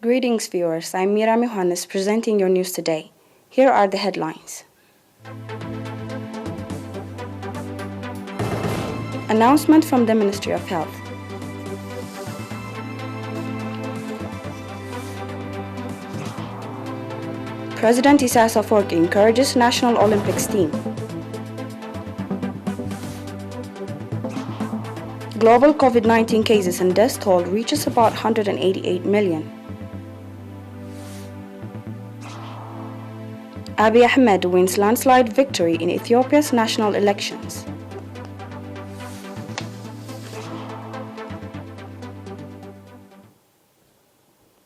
Greetings viewers, I'm Mira Mihanis presenting your news today. Here are the headlines. Announcement from the Ministry of Health. President Isaias Afwerki encourages National Olympics team. Global COVID-19 cases and death toll reaches about 188 million. Abiy Ahmed wins landslide victory in Ethiopia's national elections.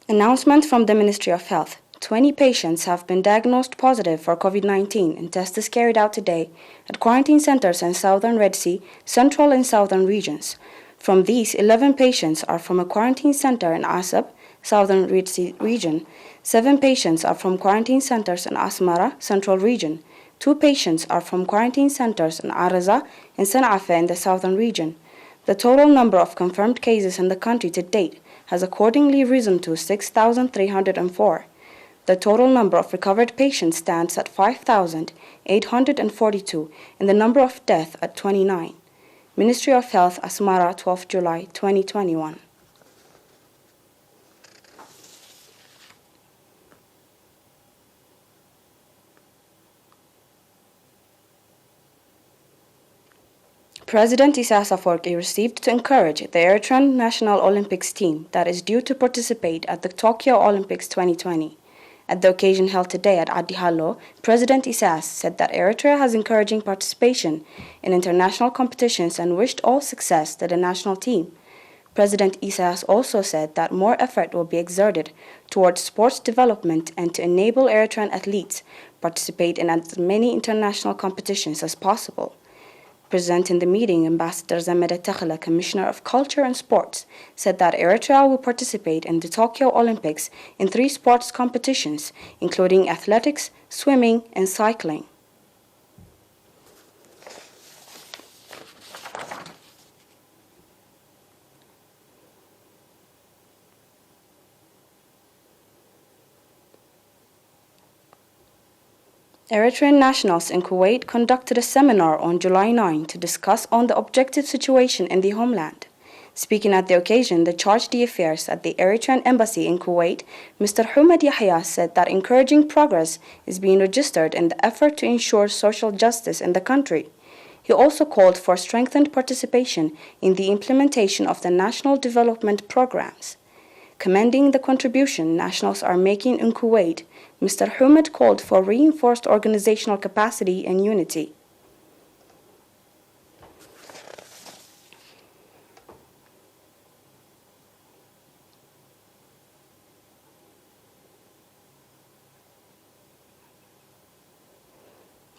Announcement from the Ministry of Health. 20 patients have been diagnosed positive for COVID-19 in tests carried out today at quarantine centers in southern Red Sea, central and southern regions. From these, 11 patients are from a quarantine center in Asab, southern Red Sea region. 7 patients are from quarantine centers in Asmara, central region. 2 patients are from quarantine centers in Araza and San'afa in the southern region. The total number of confirmed cases in the country to date has accordingly risen to 6,304. The total number of recovered patients stands at 5,842 and the number of deaths at 29. Ministry of Health, Asmara, 12 July 2021. President Isaias Afwerki received to encourage the Eritrean National Olympics team that is due to participate at the Tokyo Olympics 2020. At the occasion held today at Adi Hallo, President Isaias said that Eritrea has encouraging participation in international competitions and wished all success to the national team. President Isaias also said that more effort will be exerted towards sports development and to enable Eritrean athletes participate in as many international competitions as possible. Present in the meeting, Ambassador Zameda Takhla, Commissioner of Culture and Sports, said that Eritrea will participate in the Tokyo Olympics in 3 sports competitions, including athletics, swimming, and cycling. Eritrean nationals in Kuwait conducted a seminar on July 9 to discuss on the objective situation in the homeland. Speaking at the occasion, the charge d'affaires at the Eritrean embassy in Kuwait, Mr. Humed Yahya, said that encouraging progress is being registered in the effort to ensure social justice in the country. He also called for strengthened participation in the implementation of the national development programs. Commending the contribution nationals are making in Kuwait, Mr. Humed called for reinforced organizational capacity and unity.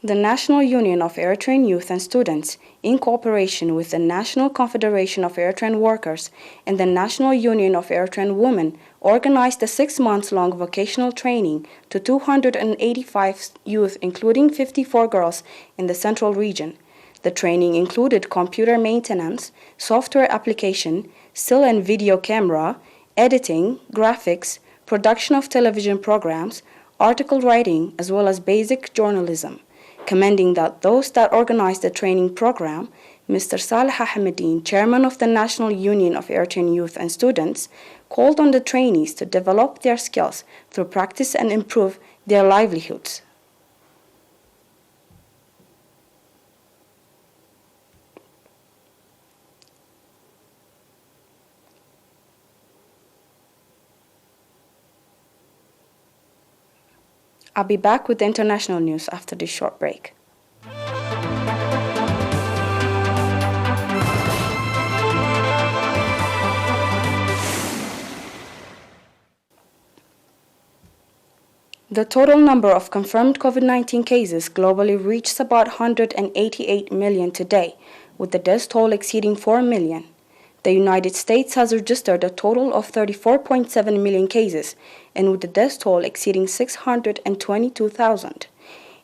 The National Union of Eritrean Youth and Students, in cooperation with the National Confederation of Eritrean Workers and the National Union of Eritrean Women, organized a 6-month-long vocational training to 285 youth, including 54 girls, in the central region. The training included computer maintenance, software application, still and video camera, editing, graphics, production of television programs, article writing, as well as basic journalism. Commending that those that organized the training program, Mr. Saleh Ahmedin, chairman of the National Union of Eritrean Youth and Students, called on the trainees to develop their skills through practice and improve their livelihoods. I'll be back with the international news after this short break. The total number of confirmed COVID-19 cases globally reached about 188 million today, with the death toll exceeding 4 million. The United States has registered a total of 34.7 million cases, and with the death toll exceeding 622,000.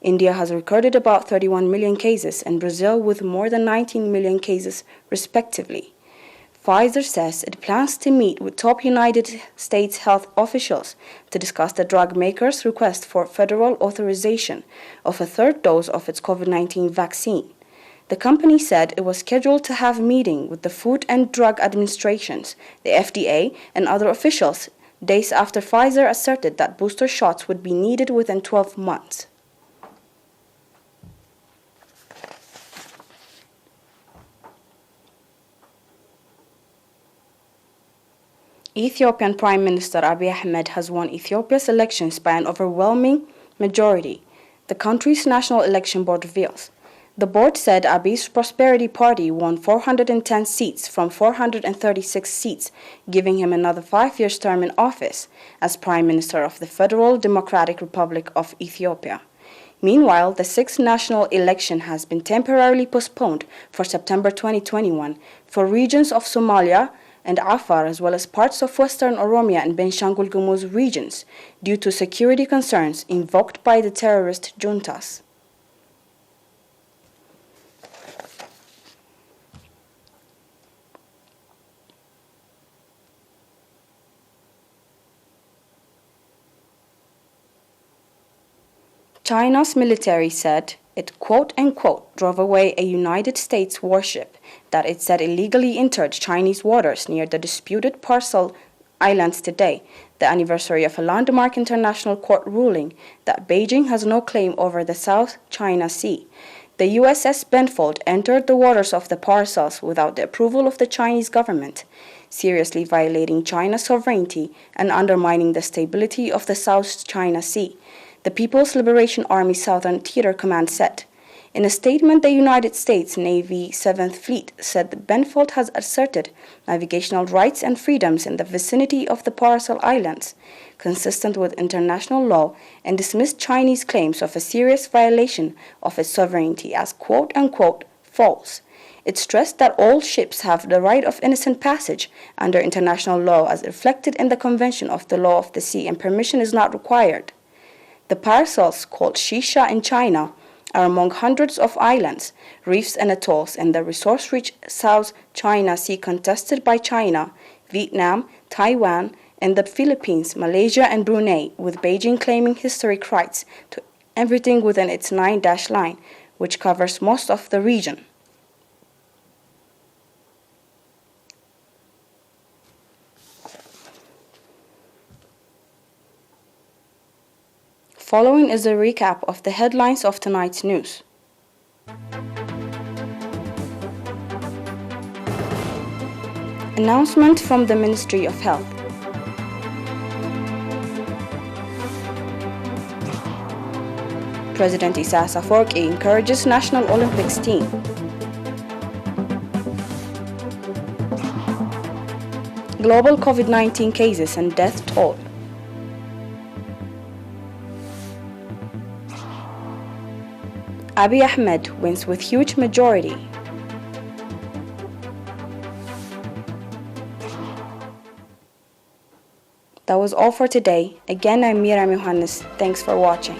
India has recorded about 31 million cases, and Brazil with more than 19 million cases, respectively. Pfizer says it plans to meet with top United States health officials to discuss the drug maker's request for federal authorization of a third dose of its COVID-19 vaccine. The company said it was scheduled to have a meeting with the Food and Drug Administrations, the FDA, and other officials days after Pfizer asserted that booster shots would be needed within 12 months. Ethiopian Prime Minister Abiy Ahmed has won Ethiopia's elections by an overwhelming majority, the country's national election board reveals. The board said Abiy's Prosperity Party won 410 seats from 436 seats, giving him another 5-year term in office as Prime Minister of the Federal Democratic Republic of Ethiopia. Meanwhile, the sixth national election has been temporarily postponed for September 2021 for regions of Somalia and Afar, as well as parts of Western Oromia and Benshangul Gumuz regions, due to security concerns invoked by the terrorist juntas. China's military said it quote-unquote drove away a United States warship that it said illegally entered Chinese waters near the disputed Parcel Islands today, the anniversary of a landmark international court ruling that Beijing has no claim over the South China Sea. The USS Benfold entered the waters of the parcels without the approval of the Chinese government, seriously violating China's sovereignty and undermining the stability of the South China Sea, the People's Liberation Army Southern Theater Command said. In a statement, the United States Navy 7th Fleet said the Benfold has asserted navigational rights and freedoms in the vicinity of the Parcel Islands, consistent with international law, and dismissed Chinese claims of a serious violation of its sovereignty as quote-unquote false. It stressed that all ships have the right of innocent passage under international law as reflected in the Convention of the Law of the Sea, and permission is not required. The parcels, called Shisha in China, are among hundreds of islands, reefs and atolls in the resource-rich South China Sea contested by China, Vietnam, Taiwan, and the Philippines, Malaysia, and Brunei, with Beijing claiming historic rights to everything within its 9-dash line, which covers most of the region. Following is a recap of the headlines of tonight's news. Announcement from the Ministry of Health. President Isaias Afwerki encourages National Olympics team. Global COVID-19 cases and death toll. Abiy Ahmed wins with huge majority. That was all for today. Again, I'm Mira Johannes. Thanks for watching.